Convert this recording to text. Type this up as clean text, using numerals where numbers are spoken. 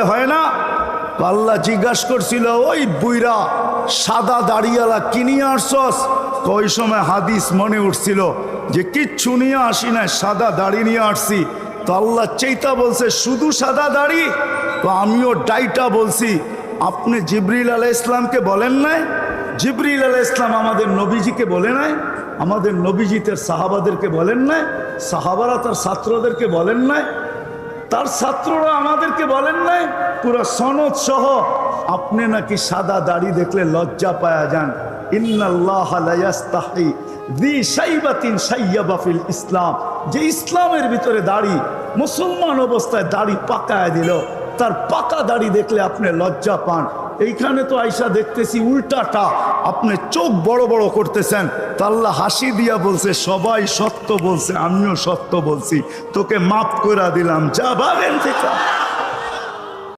হয় না? আল্লাহ জিজ্ঞাসা করছিল, ওই বুইরা সাদা দাড়িওয়ালা কিনিয়ে আসছস? ওই সময় হাদিস মনে উঠছিল যে কিচ্ছু নিয়ে আসি না, সাদা দাড়ি নিয়ে আসছি। তো আল্লাহ চেইতা বলছে, শুধু সাদা দাড়ি? তো আমিও ডাইটা বলছি, আপনি জিবরিল আলাইহিস সালামকে বলেন নাই? জিবরিল আলাইহিস সালাম আমাদের নবীজিকে বলে নাই? আমাদের নবীজি তার সাহাবাদেরকে বলেন নাই? সাহাবারা তার ছাত্রদেরকে বলেন নাই? তার ছাত্ররা আমাদেরকে বলেন নাই? পুরো সনদ সহ আপনি নাকি সাদা দাড়ি দেখলে লজ্জা পায়া যান। ইন্নাল্লাহ লা ইয়াস্তাহি যী শাইবাতিন শাইয়াবা ফিল ইসলাম, যে ইসলামের ভিতরে দাড়ি, মুসলমান অবস্থায় দাড়ি পাকায় দিল, তার পাকা দাড়ি দেখলে আপনি লজ্জা পান। এইখানে তো আইসা দেখতেছি উল্টাটা, আপনি চোখ বড় বড় করতেছেন। তা আল্লাহ হাসি দিয়া বলছে, সবাই সত্য বলছে, আমিও সত্য বলছি, তোকে মাফ করে দিলাম, যা ভাবেন থেকে।